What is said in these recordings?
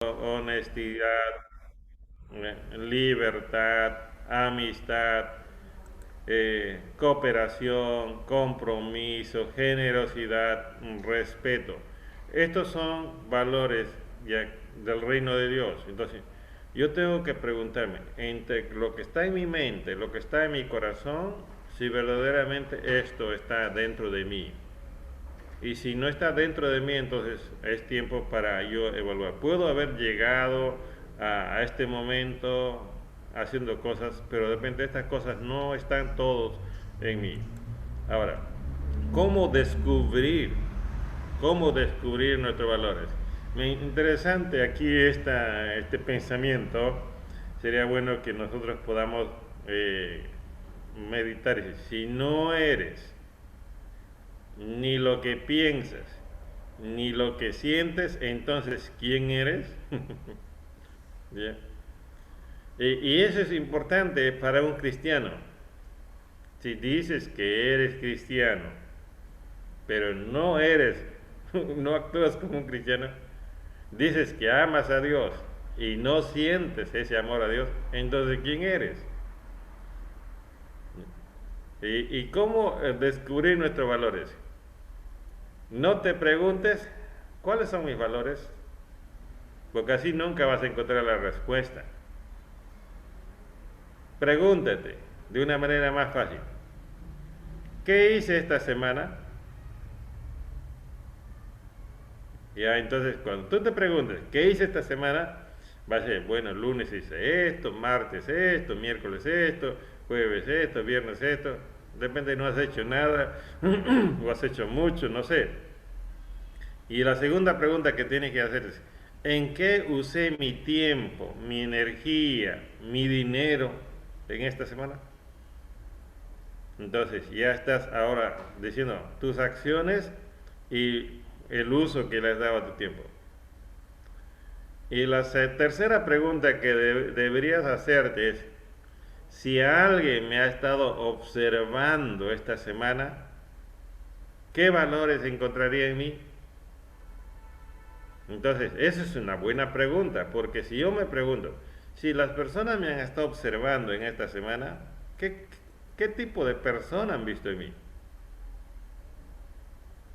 honestidad, libertad, amistad, cooperación, compromiso, generosidad, respeto. Estos son valores ya del reino de Dios. Entonces, yo tengo que preguntarme entre lo que está en mi mente, lo que está en mi corazón, si verdaderamente esto está dentro de mí. Y si no está dentro de mí, entonces es tiempo para yo evaluar. Puedo haber llegado a este momento haciendo cosas, pero de repente estas cosas no están todos en mí. Ahora, ¿cómo descubrir? ¿Cómo descubrir nuestros valores? Interesante aquí este pensamiento. Sería bueno que nosotros podamos meditar. Si no eres ni lo que piensas, ni lo que sientes, entonces, ¿quién eres? ¿Ya? Y eso es importante para un cristiano. Si dices que eres cristiano, pero no eres, no actúas como un cristiano, dices que amas a Dios y no sientes ese amor a Dios, entonces ¿quién eres? ¿Y cómo descubrir nuestros valores? No te preguntes cuáles son mis valores, porque así nunca vas a encontrar la respuesta. Pregúntate de una manera más fácil, ¿qué hice esta semana? Ya, entonces cuando tú te preguntes, ¿qué hice esta semana? Va a ser, bueno, lunes hice esto, martes esto, miércoles esto, jueves esto, viernes esto. De repente no has hecho nada o has hecho mucho, no sé. Y la segunda pregunta que tienes que hacer es, ¿en qué usé mi tiempo, mi energía, mi dinero en esta semana? Entonces ya estás ahora diciendo tus acciones y el uso que le has dado a tu tiempo. Y la tercera pregunta que deberías hacerte es, si alguien me ha estado observando esta semana, ¿qué valores encontraría en mí? Entonces, esa es una buena pregunta, porque si yo me pregunto, si las personas me han estado observando en esta semana, ¿qué tipo de persona han visto en mí?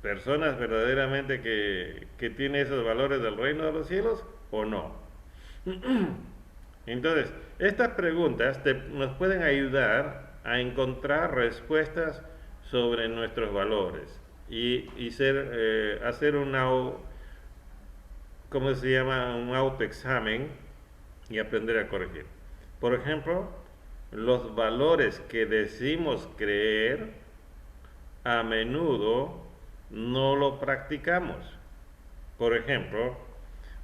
¿Personas verdaderamente que tienen esos valores del reino de los cielos o no? Entonces, estas preguntas nos pueden ayudar a encontrar respuestas sobre nuestros valores y hacer ¿cómo se llama? Un autoexamen y aprender a corregir. Por ejemplo, los valores que decimos creer a menudo no lo practicamos. Por ejemplo,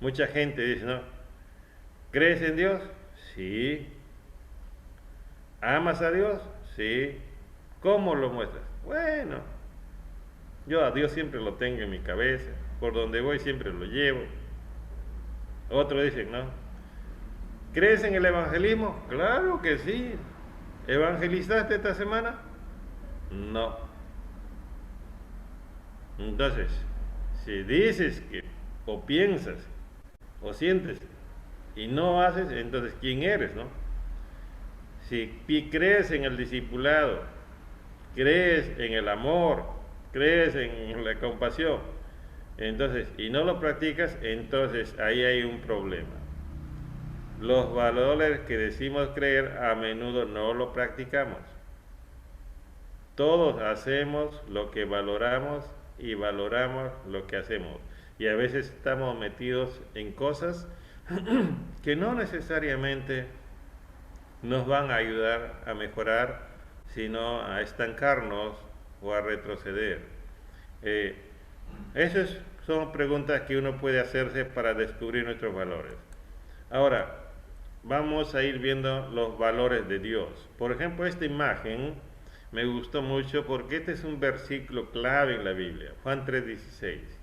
mucha gente dice, ¿no? ¿Crees en Dios? Sí. ¿Amas a Dios? Sí. ¿Cómo lo muestras? Bueno, yo a Dios siempre lo tengo en mi cabeza, por donde voy siempre lo llevo. Otros dicen, ¿no? ¿Crees en el evangelismo? Claro que sí. ¿Evangelizaste esta semana? No. Entonces, si dices que o piensas o sientes y no haces, entonces ¿quién eres, no? Si crees en el discipulado, crees en el amor, crees en la compasión, entonces, y no lo practicas, entonces ahí hay un problema. Los valores que decimos creer a menudo no lo practicamos. Todos hacemos lo que valoramos y valoramos lo que hacemos. Y a veces estamos metidos en cosas que no necesariamente nos van a ayudar a mejorar, sino a estancarnos o a retroceder. Eh, Esas son preguntas que uno puede hacerse para descubrir nuestros valores. Ahora, vamos a ir viendo los valores de Dios. Por ejemplo, esta imagen me gustó mucho porque este es un versículo clave en la Biblia, Juan 3:16.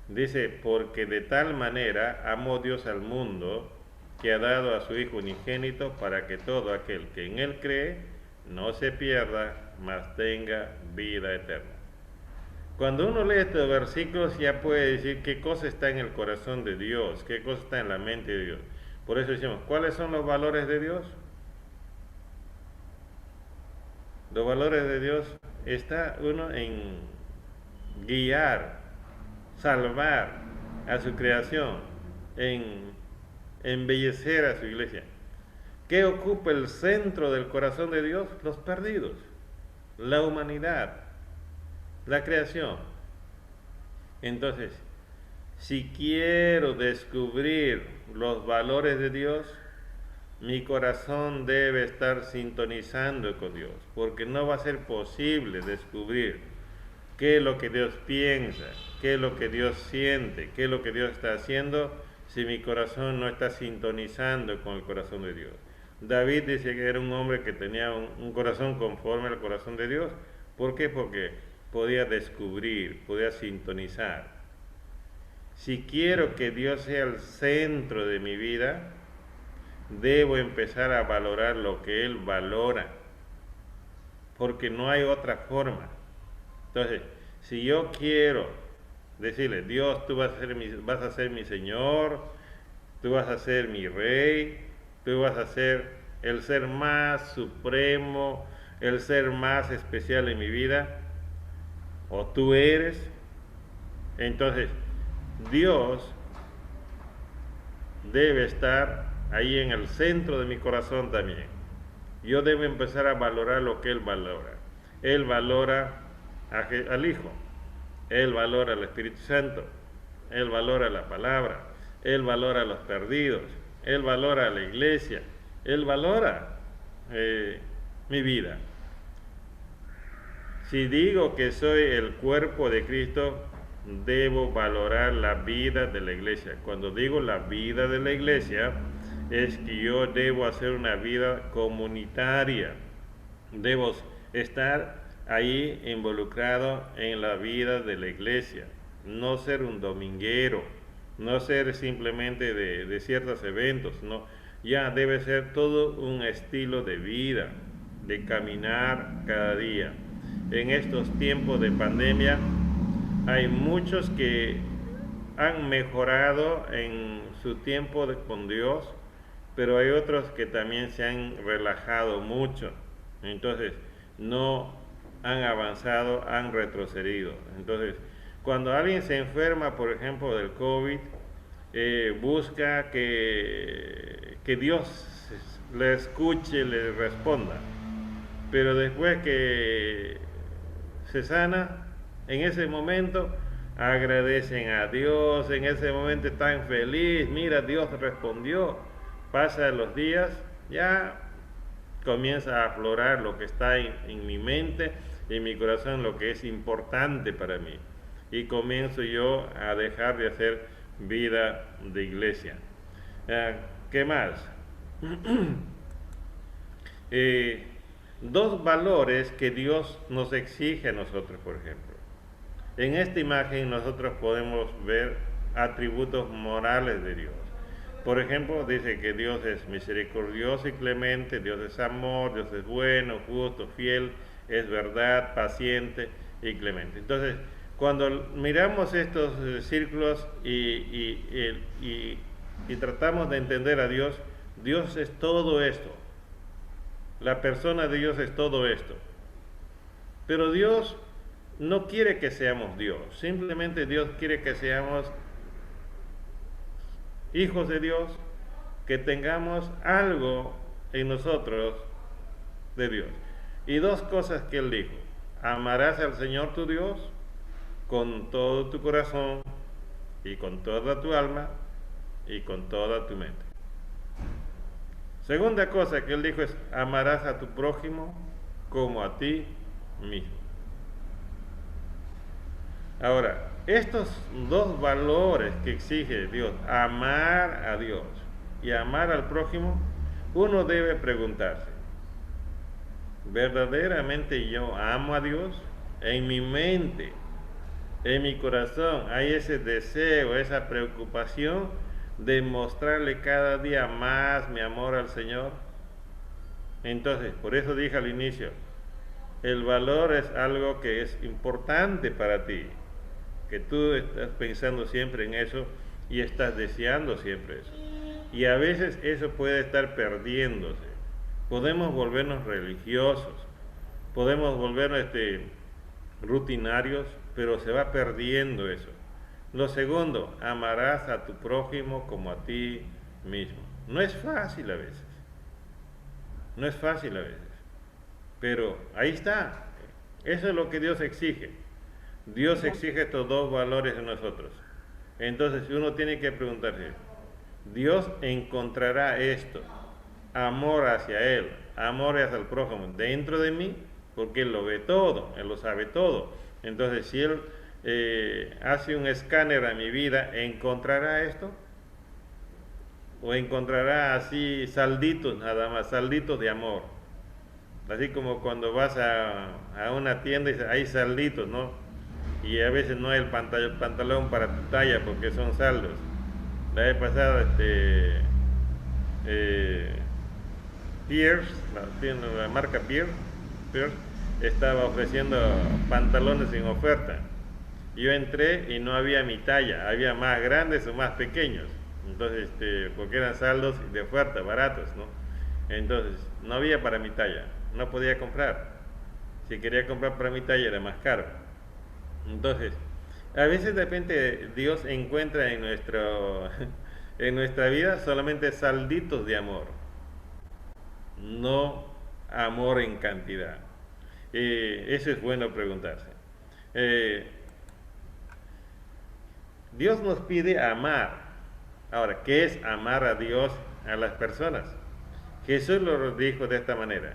Dice, porque de tal manera amó Dios al mundo que ha dado a su Hijo unigénito para que todo aquel que en Él cree no se pierda, mas tenga vida eterna. Cuando uno lee estos versículos ya puede decir qué cosa está en el corazón de Dios, qué cosa está en la mente de Dios. Por eso decimos, ¿cuáles son los valores de Dios? Los valores de Dios está uno en guiar, salvar a su creación, en embellecer a su iglesia. ¿Qué ocupa el centro del corazón de Dios? Los perdidos, la humanidad, la creación. Entonces, si quiero descubrir los valores de Dios, mi corazón debe estar sintonizando con Dios, porque no va a ser posible descubrir qué es lo que Dios piensa, qué es lo que Dios siente, qué es lo que Dios está haciendo, si mi corazón no está sintonizando con el corazón de Dios. David dice que era un hombre que tenía un corazón conforme al corazón de Dios. ¿Por qué? Porque podía descubrir, podía sintonizar. Si quiero que Dios sea el centro de mi vida, debo empezar a valorar lo que Él valora, porque no hay otra forma. Entonces, si yo quiero decirle, Dios, tú vas a ser mi Señor, tú vas a ser mi Rey, tú vas a ser el ser más supremo, el ser más especial en mi vida, o tú eres, entonces Dios debe estar ahí en el centro de mi corazón también. Yo debo empezar a valorar lo que Él valora. Él valora al Hijo, Él valora al Espíritu Santo, Él valora la palabra, Él valora a los perdidos, Él valora a la iglesia, Él valora mi vida. Si digo que soy el cuerpo de Cristo, debo valorar la vida de la iglesia. Cuando digo la vida de la iglesia, es que yo debo hacer una vida comunitaria. Debo estar ahí involucrado en la vida de la iglesia. No ser un dominguero, no ser simplemente de ciertos eventos, no. Ya debe ser todo un estilo de vida, de caminar cada día. En estos tiempos de pandemia hay muchos que han mejorado en su tiempo con Dios, pero hay otros que también se han relajado mucho, entonces no han avanzado, han retrocedido. Entonces, cuando alguien se enferma, por ejemplo, del COVID, busca que Dios le escuche, le responda, pero después que se sana, en ese momento agradecen a Dios, en ese momento están felices, mira, Dios respondió. Pasan los días, ya comienza a aflorar lo que está en mi mente, en mi corazón, lo que es importante para mí. Y comienzo yo a dejar de hacer vida de iglesia. ¿Qué más? Dos valores que Dios nos exige a nosotros, por ejemplo. En esta imagen nosotros podemos ver atributos morales de Dios. Por ejemplo, dice que Dios es misericordioso y clemente, Dios es amor, Dios es bueno, justo, fiel, es verdad, paciente y clemente. Entonces, cuando miramos estos círculos y tratamos de entender a Dios, Dios es todo esto. La persona de Dios es todo esto. Pero Dios no quiere que seamos Dios, simplemente Dios quiere que seamos hijos de Dios, que tengamos algo en nosotros de Dios. Y dos cosas que Él dijo: amarás al Señor tu Dios con todo tu corazón y con toda tu alma y con toda tu mente. Segunda cosa que Él dijo es: amarás a tu prójimo como a ti mismo. Ahora, estos dos valores que exige Dios, amar a Dios y amar al prójimo, uno debe preguntarse: ¿verdaderamente yo amo a Dios? En mi mente, en mi corazón, hay ese deseo, esa preocupación de mostrarle cada día más mi amor al Señor. Entonces, por eso dije al inicio, El valor es algo que es importante para ti, que tú estás pensando siempre en eso y estás deseando siempre eso. Y a veces eso puede estar perdiéndose. Podemos volvernos religiosos, podemos volvernos rutinarios, pero se va perdiendo eso. Lo segundo, amarás a tu prójimo como a ti mismo. No es fácil a veces, no es fácil a veces, pero ahí está. Eso es lo que Dios exige. Dios exige estos dos valores de nosotros. Entonces uno tiene que preguntarse, ¿Dios encontrará esto, amor hacia Él, amor hacia el prójimo, dentro de mí? Porque Él lo ve todo, Él lo sabe todo. Entonces, si Él hace un escáner a mi vida, ¿encontrará esto? ¿O encontrará así salditos nada más, salditos de amor? Así como cuando vas a una tienda y hay salditos, ¿no? Y a veces no hay el pantalón para tu talla porque son saldos. La vez pasada, Pierce, la marca Pierce, estaba ofreciendo pantalones en oferta. Yo entré y no había mi talla, había más grandes o más pequeños. Entonces, porque eran saldos de oferta, baratos, ¿no? Entonces, no había para mi talla, no podía comprar. Si quería comprar para mi talla era más caro. Entonces, a veces de repente Dios encuentra en en nuestra vida solamente salditos de amor, no amor en cantidad. Eso es bueno preguntarse. Dios nos pide amar. Ahora, ¿qué es amar a Dios, a las personas? Jesús lo dijo de esta manera: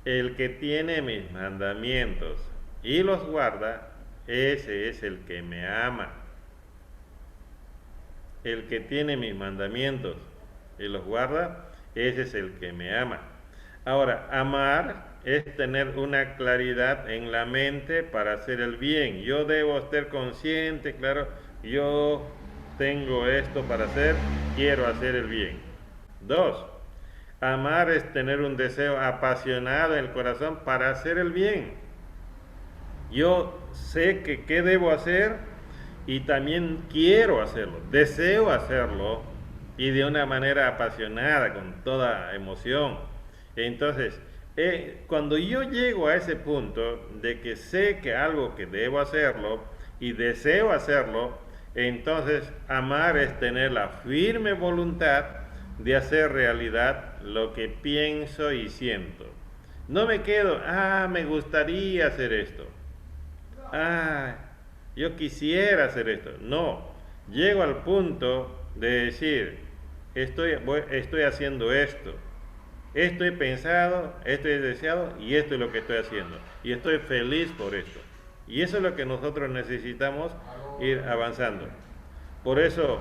el que tiene mis mandamientos y los guarda, ese es el que me ama. El que tiene mis mandamientos y los guarda, ese es el que me ama. Ahora, amar es tener una claridad en la mente para hacer el bien. Yo debo estar consciente, claro, yo tengo esto para hacer, quiero hacer el bien. 2. Amar es tener un deseo apasionado en el corazón para hacer el bien. Yo sé que qué debo hacer y también quiero hacerlo, deseo hacerlo y de una manera apasionada, con toda emoción. Entonces, cuando yo llego a ese punto de que sé que algo que debo hacerlo y deseo hacerlo, entonces amar es tener la firme voluntad de hacer realidad lo que pienso y siento. No me quedo, me gustaría hacer esto. Yo quisiera hacer esto. No, llego al punto de decir, estoy haciendo esto. Esto he pensado, esto he deseado y esto es lo que estoy haciendo. Y estoy feliz por esto. Y eso es lo que nosotros necesitamos ir avanzando. Por eso,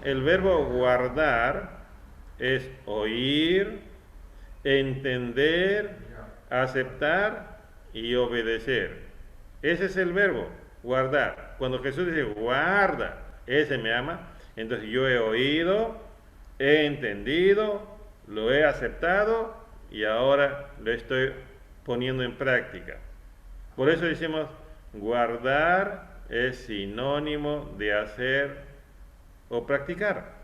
el verbo guardar es oír, entender, aceptar y obedecer. Ese es el verbo, guardar. Cuando Jesús dice guarda, ese me ama, entonces yo he oído, he entendido, lo he aceptado y ahora lo estoy poniendo en práctica. Por eso decimos, guardar es sinónimo de hacer o practicar.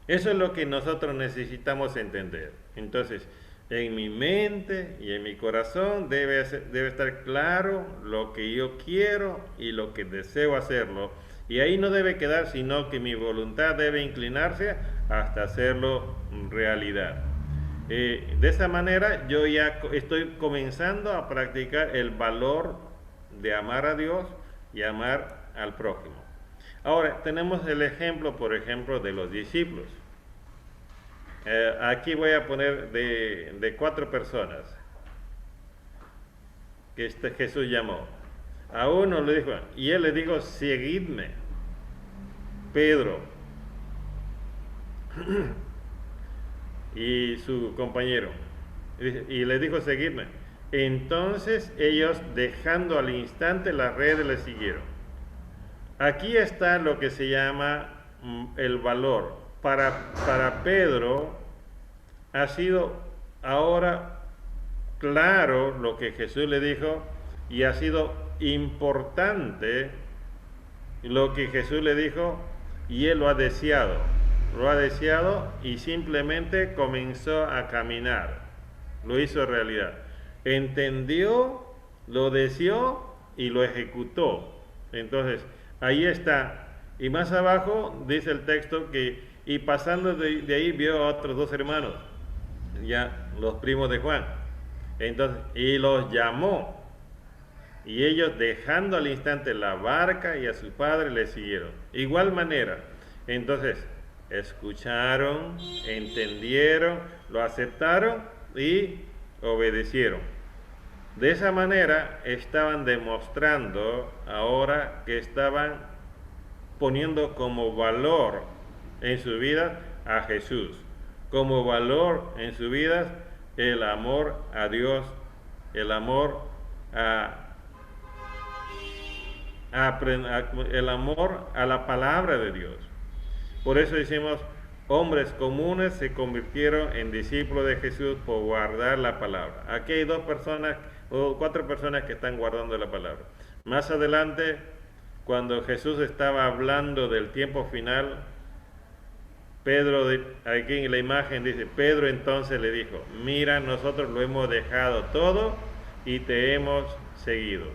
Eso es lo que nosotros necesitamos entender. Entonces, en mi mente y en mi corazón debe estar claro lo que yo quiero y lo que deseo hacerlo. Y ahí no debe quedar, sino que mi voluntad debe inclinarse hasta hacerlo realidad. De esa manera yo ya estoy comenzando a practicar el valor de amar a Dios y amar al prójimo. Ahora tenemos el ejemplo, por ejemplo, de los discípulos. Aquí voy a poner de 4 personas que Jesús llamó. A uno le dijo, y él le dijo, seguidme. Pedro y su compañero, y le dijo, seguidme. Entonces ellos, dejando al instante las redes, le siguieron. Aquí está lo que se llama el valor. Para Pedro ha sido ahora claro lo que Jesús le dijo y ha sido importante lo que Jesús le dijo y él lo ha deseado y simplemente comenzó a caminar, lo hizo realidad, entendió, lo deseó y lo ejecutó. Entonces, ahí está. Y más abajo dice el texto que, y pasando de ahí vio a otros dos hermanos, ya los primos de Juan. Entonces, y los llamó. Y ellos, dejando al instante la barca y a su padre, le siguieron. Igual manera. Entonces, escucharon, entendieron, lo aceptaron y obedecieron. De esa manera estaban demostrando ahora que estaban poniendo como valor en su vida a Jesús, como valor en su vida el amor a Dios, el amor el amor a la palabra de Dios. Por eso decimos, hombres comunes se convirtieron en discípulos de Jesús por guardar la palabra. Aquí hay 4 personas que están guardando la palabra. Más adelante, cuando Jesús estaba hablando del tiempo final, Pedro, aquí en la imagen dice, Pedro entonces le dijo, mira, nosotros lo hemos dejado todo y te hemos seguido.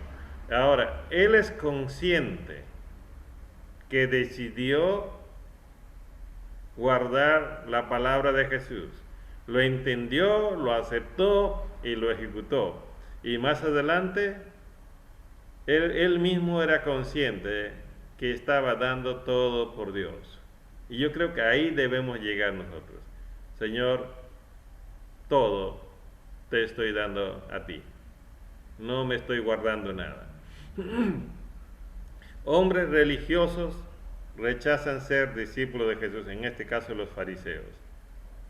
Ahora, él es consciente que decidió guardar la palabra de Jesús. Lo entendió, lo aceptó y lo ejecutó. Y más adelante, él mismo era consciente que estaba dando todo por Dios. Y yo creo que ahí debemos llegar nosotros. Señor, todo te estoy dando a ti. No me estoy guardando nada. Hombres religiosos rechazan ser discípulos de Jesús, en este caso los fariseos.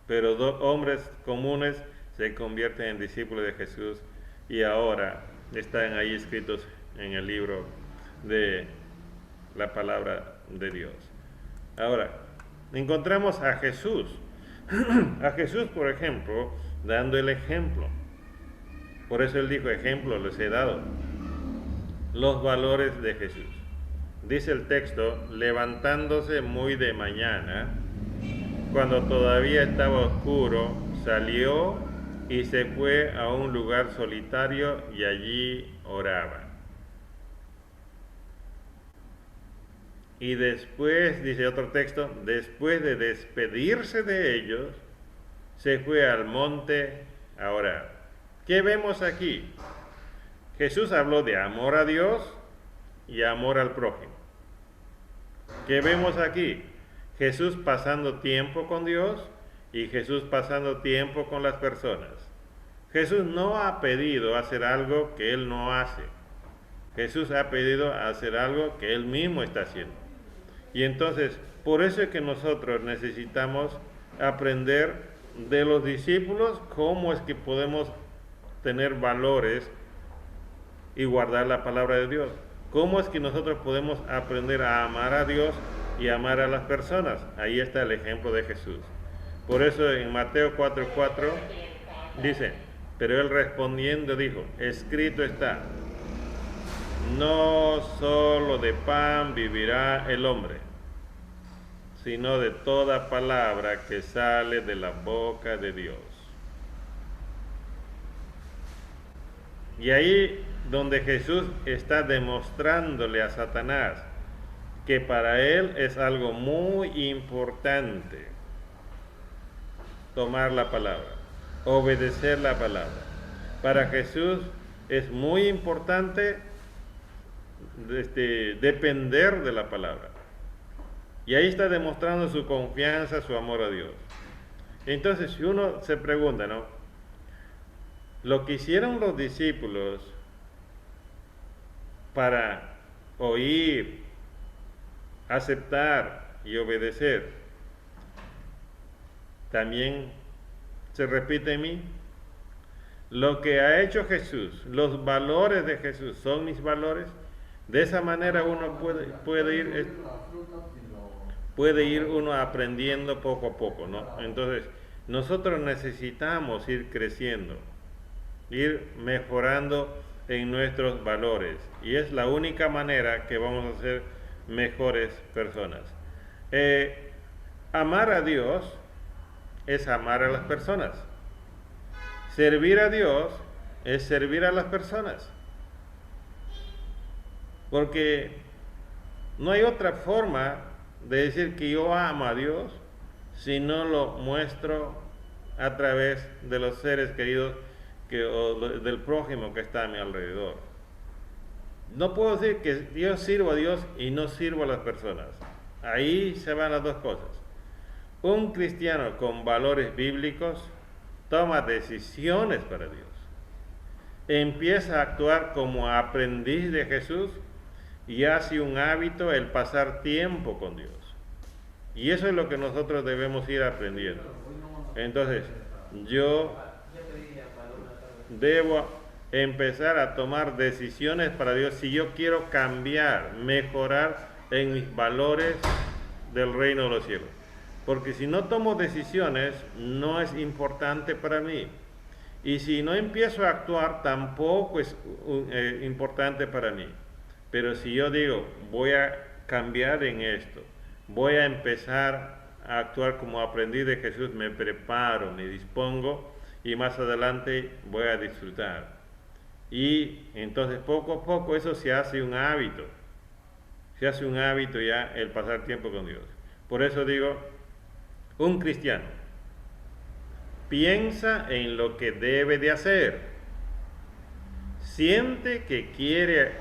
Pero hombres comunes se convierten en discípulos de Jesús y ahora están ahí escritos en el libro de la palabra de Dios. Ahora, encontramos a Jesús. A Jesús, por ejemplo, dando el ejemplo. Por eso él dijo, ejemplo les he dado. Los valores de Jesús. Dice el texto, levantándose muy de mañana, cuando todavía estaba oscuro, salió y se fue a un lugar solitario y allí oraba. Y después, dice otro texto, después de despedirse de ellos, se fue al monte a orar. ¿Qué vemos aquí? Jesús habló de amor a Dios y amor al prójimo. ¿Qué vemos aquí? Jesús pasando tiempo con Dios y Jesús pasando tiempo con las personas. Jesús no ha pedido hacer algo que Él no hace. Jesús ha pedido hacer algo que Él mismo está haciendo. Y entonces, por eso es que nosotros necesitamos aprender de los discípulos cómo es que podemos tener valores y guardar la palabra de Dios. ¿Cómo es que nosotros podemos aprender a amar a Dios y amar a las personas? Ahí está el ejemplo de Jesús. Por eso en Mateo 4:4 dice, pero él respondiendo dijo, escrito está, no solo de pan vivirá el hombre, sino de toda palabra que sale de la boca de Dios. Y ahí donde Jesús está demostrándole a Satanás que para él es algo muy importante tomar la palabra, obedecer la palabra. Para Jesús es muy importante depender de la palabra. Y ahí está demostrando su confianza, su amor a Dios. Entonces, si uno se pregunta, ¿no? Lo que hicieron los discípulos para oír, aceptar y obedecer, también se repite en mí. Lo que ha hecho Jesús, los valores de Jesús, ¿son mis valores? De esa manera uno puede ir uno aprendiendo poco a poco, ¿no? Entonces, nosotros necesitamos ir creciendo. ir mejorando en nuestros valores. Y es la única manera que vamos a ser mejores personas. Amar a Dios es amar a las personas. Servir a Dios es servir a las personas. Porque no hay otra forma de decir que yo amo a Dios si no lo muestro a través de los seres queridos o del prójimo que está a mi alrededor. No puedo decir que yo sirvo a Dios y no sirvo a las personas. Ahí se van las dos cosas. Un cristiano con valores bíblicos toma decisiones para Dios. Empieza a actuar como aprendiz de Jesús y hace un hábito el pasar tiempo con Dios. Y eso es lo que nosotros debemos ir aprendiendo. Entonces, yo debo empezar a tomar decisiones para Dios si yo quiero cambiar, mejorar en mis valores del reino de los cielos. Porque si no tomo decisiones, no es importante para mí. Y si no empiezo a actuar, tampoco es importante para mí. Pero si yo digo, voy a cambiar en esto, voy a empezar a actuar como aprendiz de Jesús, me preparo, me dispongo y más adelante voy a disfrutar. Y entonces poco a poco eso se hace un hábito. Se hace un hábito ya el pasar tiempo con Dios. Por eso digo, un cristiano piensa en lo que debe de hacer. Siente que quiere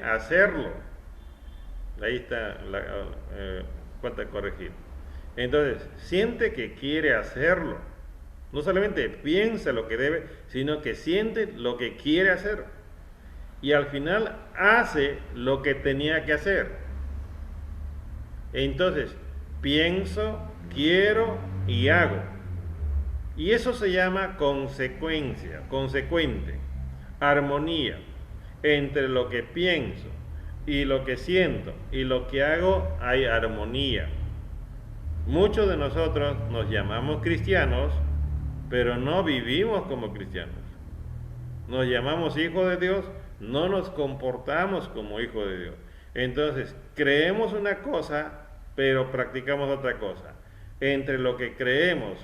hacerlo. Ahí está falta corregir. Entonces, siente que quiere hacerlo. No solamente piensa lo que debe, sino que siente lo que quiere hacer. Y al final hace lo que tenía que hacer. Entonces, pienso, quiero y hago. Y eso se llama consecuencia, consecuente, armonía entre lo que pienso y lo que siento y lo que hago, hay armonía. Muchos de nosotros nos llamamos cristianos, pero no vivimos como cristianos. Nos llamamos hijos de Dios, no nos comportamos como hijos de Dios. Entonces, creemos una cosa, pero practicamos otra cosa. Entre lo que creemos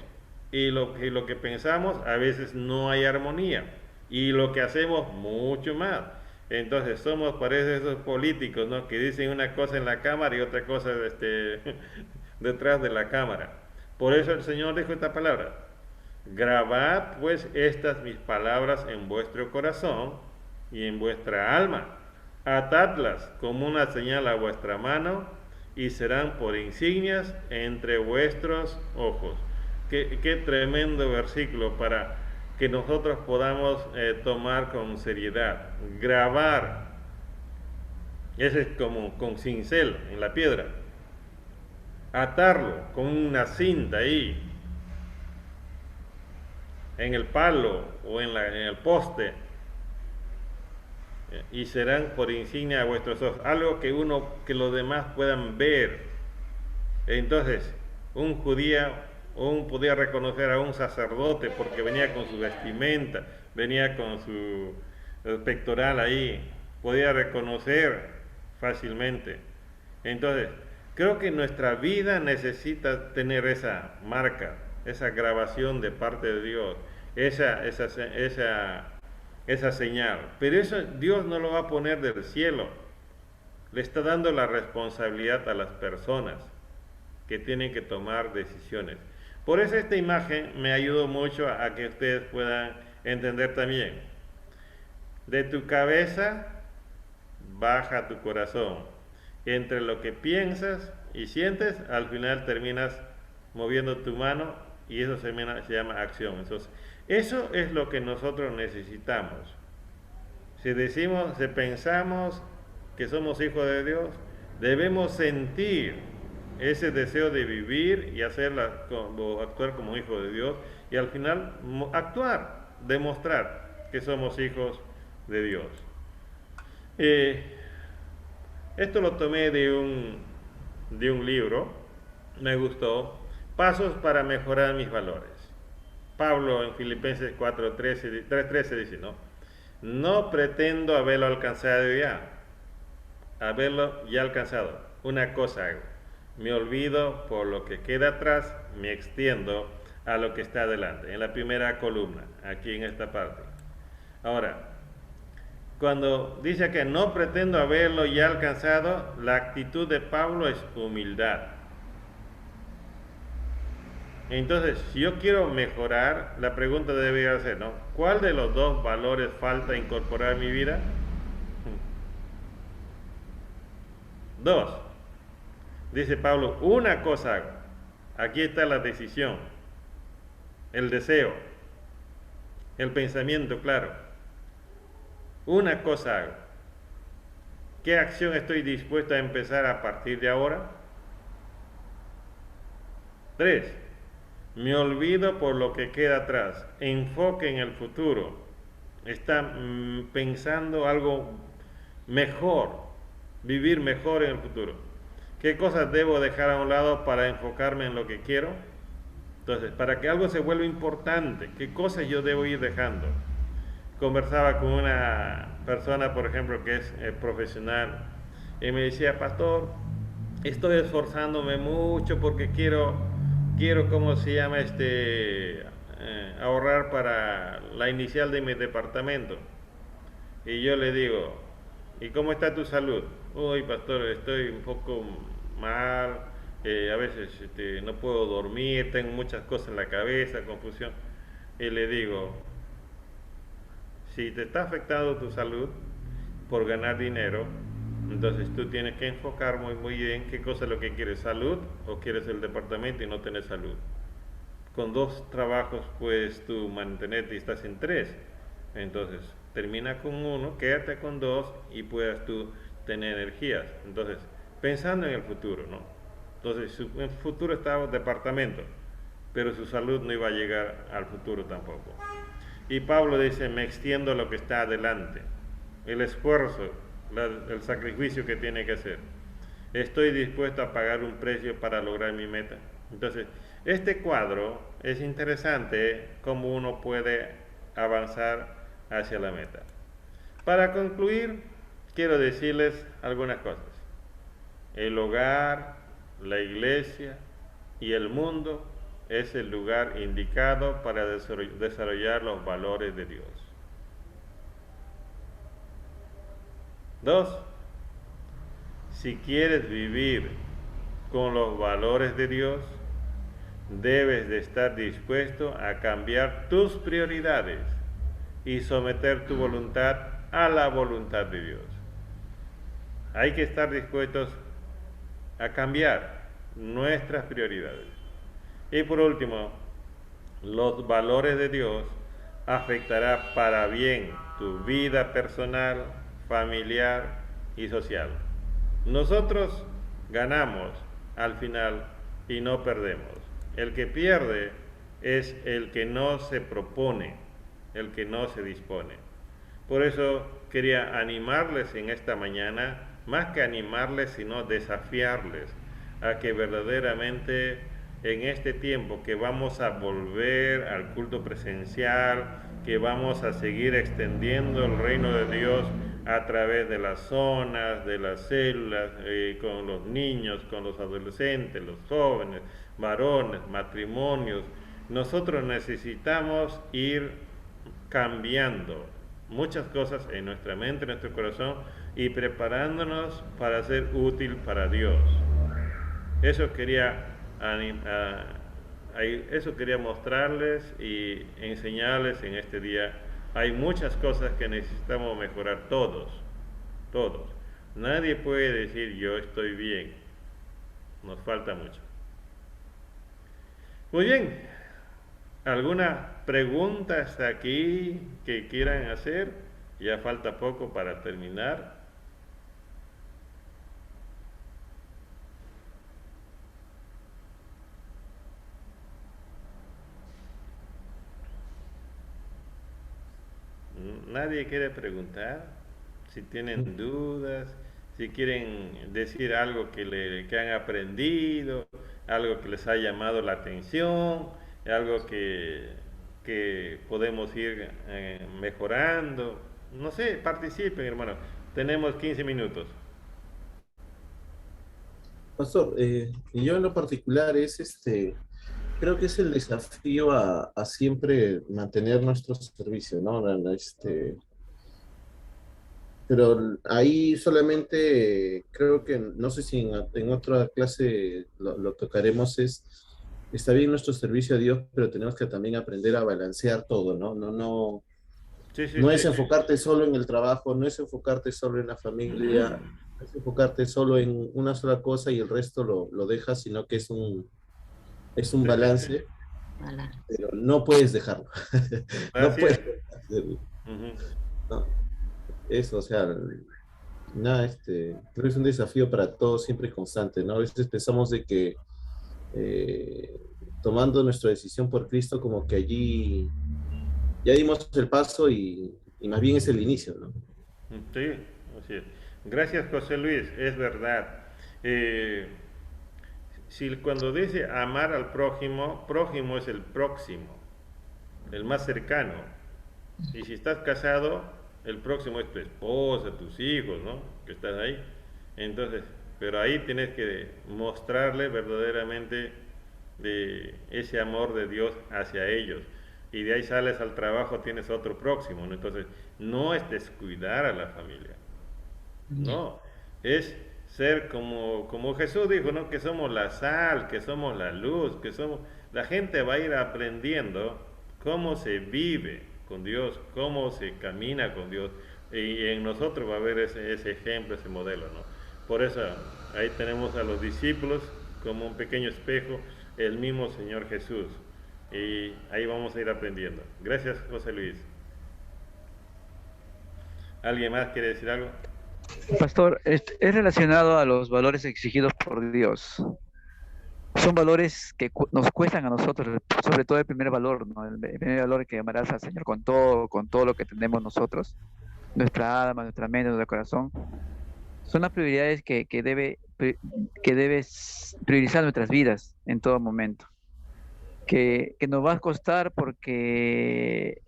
y lo que pensamos, a veces no hay armonía. Y lo que hacemos, mucho más. Entonces parece esos políticos, ¿no?, que dicen una cosa en la cámara y otra cosa detrás de la cámara. Por eso el Señor dijo esta palabra: grabad pues estas mis palabras en vuestro corazón y en vuestra alma, atadlas como una señal a vuestra mano y serán por insignias entre vuestros ojos. Qué tremendo versículo para que nosotros podamos tomar con seriedad. Grabar, ese es como con cincel en la piedra. Atarlo con una cinta ahí, en el palo o en el poste, y serán por insignia a vuestros ojos. Algo que los demás puedan ver. Entonces, un judío podía reconocer a un sacerdote porque venía con su vestimenta, venía con su pectoral ahí, podía reconocer fácilmente. Entonces, creo que nuestra vida necesita tener esa marca, esa grabación de parte de Dios, esa señal. Pero eso Dios no lo va a poner del cielo. Le está dando la responsabilidad a las personas que tienen que tomar decisiones. Por eso esta imagen me ayudó mucho a que ustedes puedan entender también. De tu cabeza baja tu corazón. Entre lo que piensas y sientes, al final terminas moviendo tu mano y eso se llama acción. Entonces, eso es lo que nosotros necesitamos. Si pensamos que somos hijos de Dios, debemos sentir ese deseo de vivir y actuar como hijos de Dios y al final demostrar que somos hijos de Dios. Esto lo tomé de un libro, me gustó, Pasos para mejorar mis valores. Pablo en Filipenses 3:13 dice, ¿no? No pretendo haberlo alcanzado ya, haberlo ya alcanzado. Una cosa hago, me olvido por lo que queda atrás, me extiendo a lo que está adelante, en la primera columna, aquí en esta parte. Ahora, cuando dice que no pretendo haberlo ya alcanzado, la actitud de Pablo es humildad. Entonces, si yo quiero mejorar, la pregunta debería ser, ¿no? ¿Cuál de los dos valores falta incorporar en mi vida? Dos. Dice Pablo, una cosa hago. Aquí está la decisión, el deseo, el pensamiento claro. Una cosa hago. ¿Qué acción estoy dispuesto a empezar a partir de ahora? Tres. Me olvido por lo que queda atrás. Enfoque en el futuro. Está pensando algo mejor, vivir mejor en el futuro. ¿Qué cosas debo dejar a un lado para enfocarme en lo que quiero? Entonces, para que algo se vuelva importante, ¿qué cosas yo debo ir dejando? Conversaba con una persona, por ejemplo, que es profesional, y me decía, pastor, estoy esforzándome mucho porque quiero, ¿cómo se llama? Ahorrar para la inicial de mi departamento. Y yo le digo, ¿y cómo está tu salud? Uy, pastor, estoy un poco mal, a veces no puedo dormir, tengo muchas cosas en la cabeza, confusión. Y le digo, si te está afectando tu salud por ganar dinero, entonces tú tienes que enfocar muy bien qué cosa es lo que quieres, salud o quieres el departamento y no tener salud. Con dos trabajos puedes tú mantenerte y estás en tres. Entonces termina con uno, quédate con dos y puedas tú tener energías. Entonces, pensando en el futuro, ¿no? Entonces, en el futuro estaba el departamento, pero su salud no iba a llegar al futuro tampoco. Y Pablo dice, me extiendo a lo que está adelante, el esfuerzo, el sacrificio que tiene que hacer. Estoy dispuesto a pagar un precio para lograr mi meta. Entonces, este cuadro es interesante cómo uno puede avanzar hacia la meta. Para concluir, quiero decirles algunas cosas. El hogar, la iglesia y el mundo es el lugar indicado para desarrollar los valores de Dios. Dos, si quieres vivir con los valores de Dios, debes de estar dispuesto a cambiar tus prioridades y someter tu voluntad a la voluntad de Dios. Hay que estar dispuestos a cambiar nuestras prioridades. Y por último, los valores de Dios afectará para bien tu vida personal, familiar y social. Nosotros ganamos al final y no perdemos. El que pierde es el que no se propone, el que no se dispone. Por eso quería animarles en esta mañana, más que animarles, sino desafiarles a que verdaderamente en este tiempo que vamos a volver al culto presencial, que vamos a seguir extendiendo el reino de Dios a través de las zonas, de las células, con los niños, con los adolescentes, los jóvenes, varones, matrimonios. Nosotros necesitamos ir cambiando muchas cosas en nuestra mente, en nuestro corazón y preparándonos para ser útil para Dios. Eso quería mostrarles y enseñarles en este día. Hay muchas cosas que necesitamos mejorar todos. Nadie puede decir yo estoy bien. Nos falta mucho. Muy bien. ¿Alguna pregunta hasta aquí que quieran hacer? Ya falta poco para terminar. Nadie quiere preguntar. Si tienen dudas, si quieren decir algo que han aprendido, algo que les ha llamado la atención, algo que que podemos ir mejorando. No sé, participen, hermano. Tenemos 15 minutos. Pastor, y yo en lo particular es creo que es el desafío a siempre mantener nuestro servicio, ¿no? Pero ahí solamente creo que, no sé si en otra clase lo tocaremos, está bien nuestro servicio a Dios, pero tenemos que también aprender a balancear todo, ¿no? Sí, sí, No sí. es enfocarte solo en el trabajo, no es enfocarte solo en la familia, no es enfocarte solo en una sola cosa y el resto lo dejas, sino que es un Sí, sí, sí. balance, Balance. pero no puedes dejarlo. No Así es. puedes hacerlo, Ujú. ¿no? Eso, o sea, nada, creo que es un desafío para todos, siempre constante, ¿no? A veces pensamos de que eh, tomando nuestra decisión por Cristo, como que allí ya dimos el paso y más bien es el inicio, ¿no? Sí, así es. Gracias, José Luis, es verdad. Eh, si cuando dice amar al prójimo, prójimo es el próximo, el más cercano. Y si estás casado, el próximo es tu esposa, tus hijos, ¿no? Que estás ahí. Entonces, pero ahí tienes que mostrarle verdaderamente de ese amor de Dios hacia ellos. Y de ahí sales al trabajo, tienes otro próximo, ¿no? Entonces, no es descuidar a la familia. Ya. No, es ser como Jesús dijo, ¿no? Que somos la sal, que somos la luz, que somos... La gente va a ir aprendiendo cómo se vive con Dios, cómo se camina con Dios. Y en nosotros va a haber ese ejemplo, ese modelo, ¿no? Por eso ahí tenemos a los discípulos como un pequeño espejo, el mismo Señor Jesús. Y ahí vamos a ir aprendiendo. Gracias, José Luis. ¿Alguien más quiere decir algo? Pastor, es relacionado a los valores exigidos por Dios. Son valores que nos cuestan a nosotros, sobre todo el primer valor, ¿no? El primer valor es que amarás al Señor con todo lo que tenemos nosotros, nuestra alma, nuestra mente, nuestro corazón. Son las prioridades que debes priorizar nuestras vidas en todo momento. Que nos va a costar porque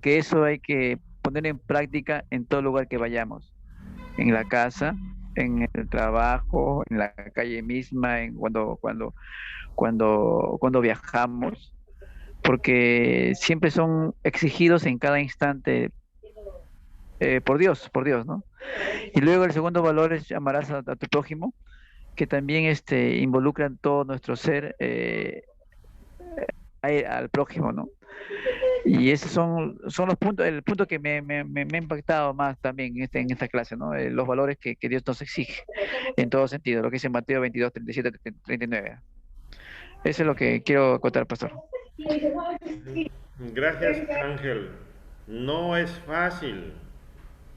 eso hay que poner en práctica en todo lugar que vayamos, en la casa, en el trabajo, en la calle misma, cuando viajamos, porque siempre son exigidos en cada instante por Dios, ¿no? Y luego el segundo valor es amarás a tu prójimo, que también involucra en todo nuestro ser al prójimo, ¿no? Y esos son los puntos, el punto que me ha impactado más también en esta clase, ¿no? Los valores que Dios nos exige en todo sentido, lo que dice Mateo 22, 37, 39. Eso es lo que quiero contar, pastor. Gracias, Ángel. No es fácil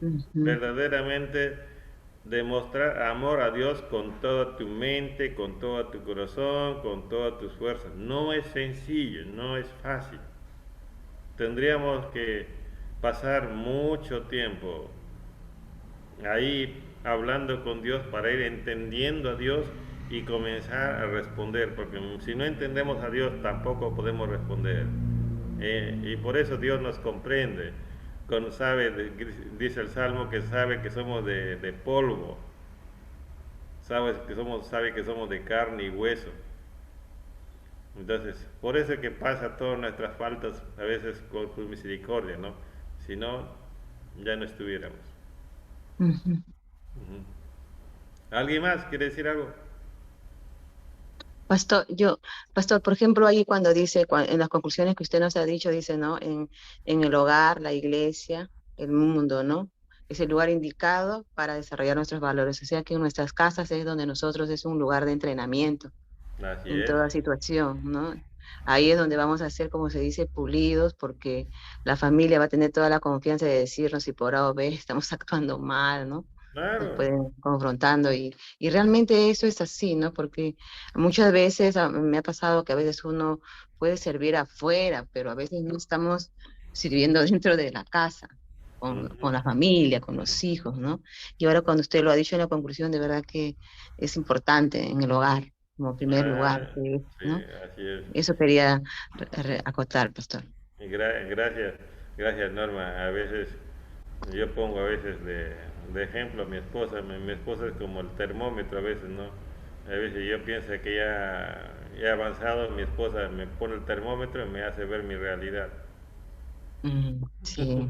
Ujú. verdaderamente demostrar amor a Dios con toda tu mente, con todo tu corazón, con todas tus fuerzas. No es sencillo, no es fácil. Tendríamos que pasar mucho tiempo ahí hablando con Dios para ir entendiendo a Dios y comenzar a responder, porque si no entendemos a Dios tampoco podemos responder. Y por eso Dios nos comprende, dice el Salmo que sabe que somos de polvo, sabe que somos de carne y hueso. Entonces, por eso es que pasa todas nuestras faltas a veces con su misericordia, ¿no? Si no, ya no estuviéramos. Ujú. Ujú. ¿Alguien más quiere decir algo? Pastor, pastor, por ejemplo, ahí cuando dice, en las conclusiones que usted nos ha dicho, dice, ¿no? En el hogar, la iglesia, el mundo, ¿no? Es el lugar indicado para desarrollar nuestros valores. O sea que en nuestras casas es donde nosotros es un lugar de entrenamiento Así en es. toda situación, ¿no? Ahí es donde vamos a ser, como se dice, pulidos, porque la familia va a tener toda la confianza de decirnos si por A o B estamos actuando mal, ¿no? Nos Claro, pueden confrontando y realmente eso es así, ¿no? Porque muchas veces me ha pasado que a veces uno puede servir afuera, pero a veces no estamos sirviendo dentro de la casa, ujú. con la familia, con los hijos, ¿no? Y ahora cuando usted lo ha dicho en la conclusión, de verdad que es importante en el hogar, como primer lugar, Ah, sí, ¿no? así es. Eso quería acotar, pastor. Gracias, gracias Norma. A veces yo pongo a veces de ejemplo a mi esposa. Mi esposa es como el termómetro a veces, ¿no? A veces yo pienso que ya he avanzado, mi esposa me pone el termómetro y me hace ver mi realidad. Sí,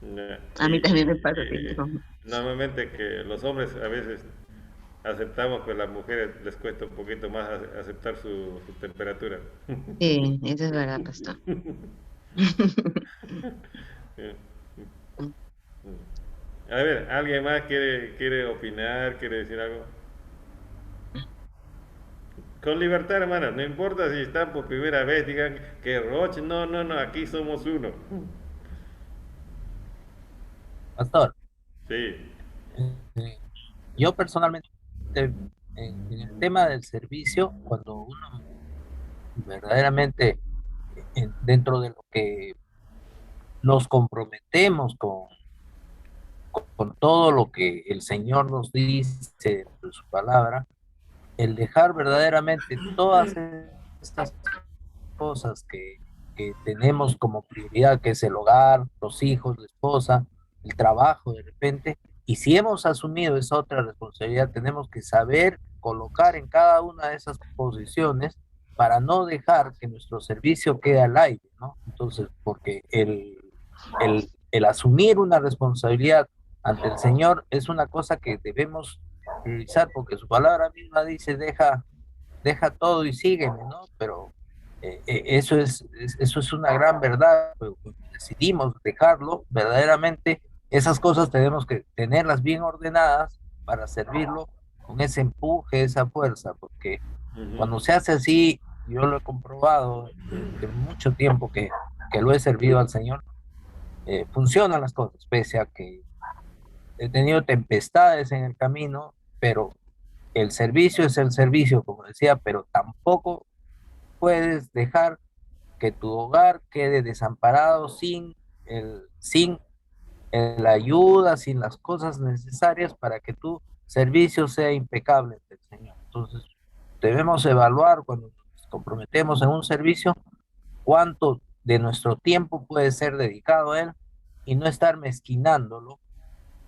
Ya. a mí también me pasa así. Normalmente que los hombres a veces aceptamos, pero a las mujeres les cuesta un poquito más aceptar su temperatura. Sí, eso es verdad, pastor. A ver, ¿alguien más quiere opinar, quiere decir algo? Con libertad, hermano, no importa si están por primera vez, digan que Roche, no, no, no, aquí somos uno. Pastor, Sí. eh, yo personalmente, en el tema del servicio, cuando uno verdaderamente, dentro de lo que nos comprometemos con todo lo que el Señor nos dice de su palabra, el dejar verdaderamente todas estas cosas que tenemos como prioridad, que es el hogar, los hijos, la esposa, el trabajo de repente, y si hemos asumido esa otra responsabilidad, tenemos que saber colocar en cada una de esas posiciones para no dejar que nuestro servicio quede al aire, ¿no? Entonces, porque el asumir una responsabilidad ante el Señor es una cosa que debemos priorizar, porque su palabra misma dice, deja todo y sígueme, ¿no? Pero eso es una gran verdad. Pero cuando decidimos dejarlo, verdaderamente esas cosas tenemos que tenerlas bien ordenadas para servirlo con ese empuje, esa fuerza, porque Ujú. cuando se hace así, yo lo he comprobado de mucho tiempo que lo he servido al Señor, funcionan las cosas, pese a que he tenido tempestades en el camino, pero el servicio es el servicio, como decía, pero tampoco puedes dejar que tu hogar quede desamparado sin la ayuda, sin las cosas necesarias para que tu servicio sea impecable ante el Señor. Entonces, debemos evaluar cuando nos comprometemos en un servicio cuánto de nuestro tiempo puede ser dedicado a él y no estar mezquinándolo,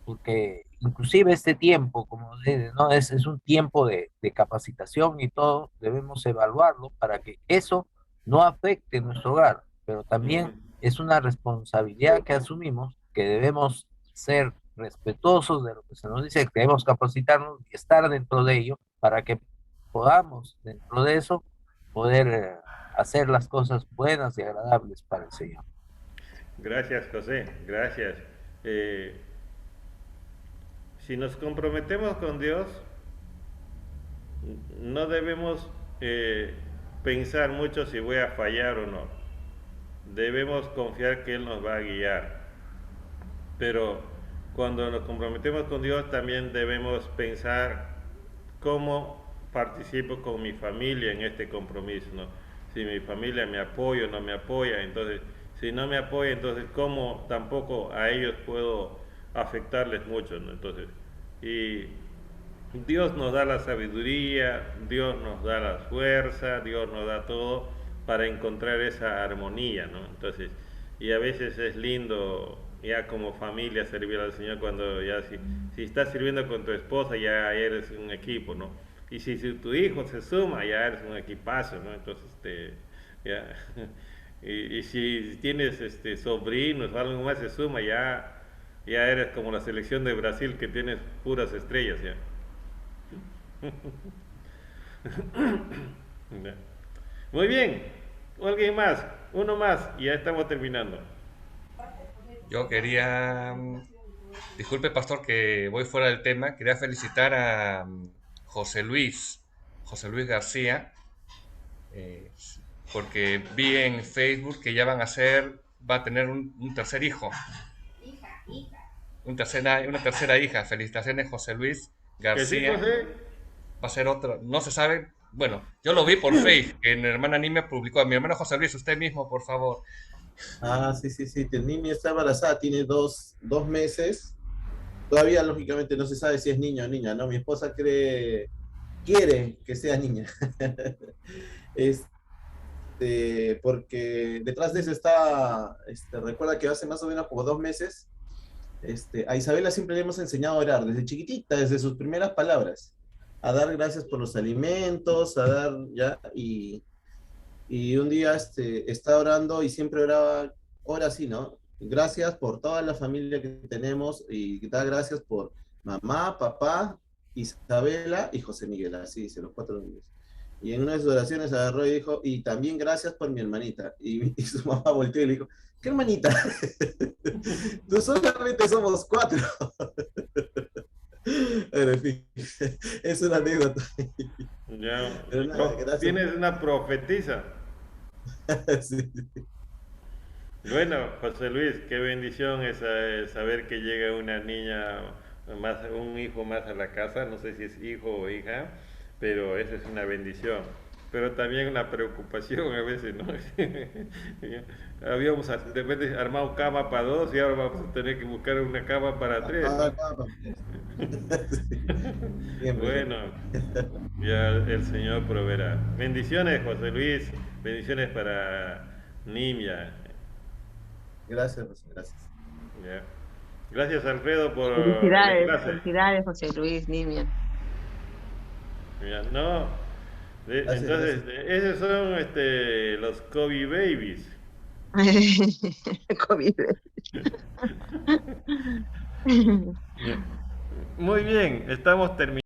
porque inclusive este tiempo, como dice, ¿no? Es un tiempo de capacitación y todo, debemos evaluarlo para que eso no afecte nuestro hogar, pero también Ujú. es una responsabilidad que asumimos, que debemos ser respetuosos de lo que se nos dice, que debemos capacitarnos y estar dentro de ello para que podamos, dentro de eso, poder hacer las cosas buenas y agradables para el Señor. Gracias, José, gracias. Eh, si nos comprometemos con Dios, no debemos pensar mucho si voy a fallar o no. Debemos confiar que Él nos va a guiar. Pero cuando nos comprometemos con Dios también debemos pensar cómo participo con mi familia en este compromiso, ¿no? Si mi familia me apoya o no me apoya, entonces si no me apoya, entonces cómo tampoco a ellos puedo afectarles mucho, ¿no? Entonces, y Dios nos da la sabiduría, Dios nos da la fuerza, Dios nos da todo para encontrar esa armonía, ¿no? Entonces, y a veces es lindo ya como familia servir al Señor cuando ya si estás sirviendo con tu esposa ya eres un equipo, ¿no? Y si tu hijo se suma ya eres un equipazo, ¿no? Entonces, ya, y si tienes sobrinos o algo más se suma ya eres como la selección de Brasil que tienes puras estrellas, ya. Muy bien, alguien más, uno más, y ya estamos terminando. Yo quería, disculpe pastor que voy fuera del tema, quería felicitar a José Luis García, eh, porque vi en Facebook que ya va a tener un tercer hijo, una tercera hija. Felicitaciones José Luis ¿Que sí, García, José? va a ser otro, no se sabe, bueno, yo lo vi por Facebook, que mi hermana Nimia publicó, a mi hermano José Luis, usted mismo, por favor. Ah, sí, sí, sí. El niño está embarazada, tiene dos meses. Todavía, lógicamente, no se sabe si es niño o niña, ¿no? Mi esposa quiere que sea niña. Este, porque detrás de eso está, recuerda que hace más o menos como 2 meses, a Isabela siempre le hemos enseñado a orar, desde chiquitita, desde sus primeras palabras, a dar gracias por los alimentos, a dar, ya, y un día está orando y siempre ora así, ¿no? Gracias por toda la familia que tenemos y da gracias por mamá, papá, Isabela y José Miguel, así dice, los 4 niños. Y en una de sus oraciones agarró y dijo, y también gracias por mi hermanita. Y su mamá volteó y le dijo, ¿qué hermanita? Tú solamente somos 4. Pero en fin, es una anécdota. Ya. Pero nada, gracias. Tienes una profetisa. Sí. Bueno, José Luis, qué bendición es saber que llega una niña más, un hijo más a la casa, no sé si es hijo o hija, pero esa es una bendición. Pero también una preocupación a veces, ¿no? Habíamos de repente armado cama para 2 y ahora vamos a tener que buscar una cama para 3. Siempre. Bueno, ya el Señor proveerá. Bendiciones, José Luis, bendiciones para Nimia. Gracias, José, gracias. Ya. Gracias, Alfredo, por la Felicidades, clase. felicidades, José Luis, Nimia. Ya, no, Gracias, entonces, esos son los Kobe Babies. COVID. Ya. Muy bien, estamos terminando.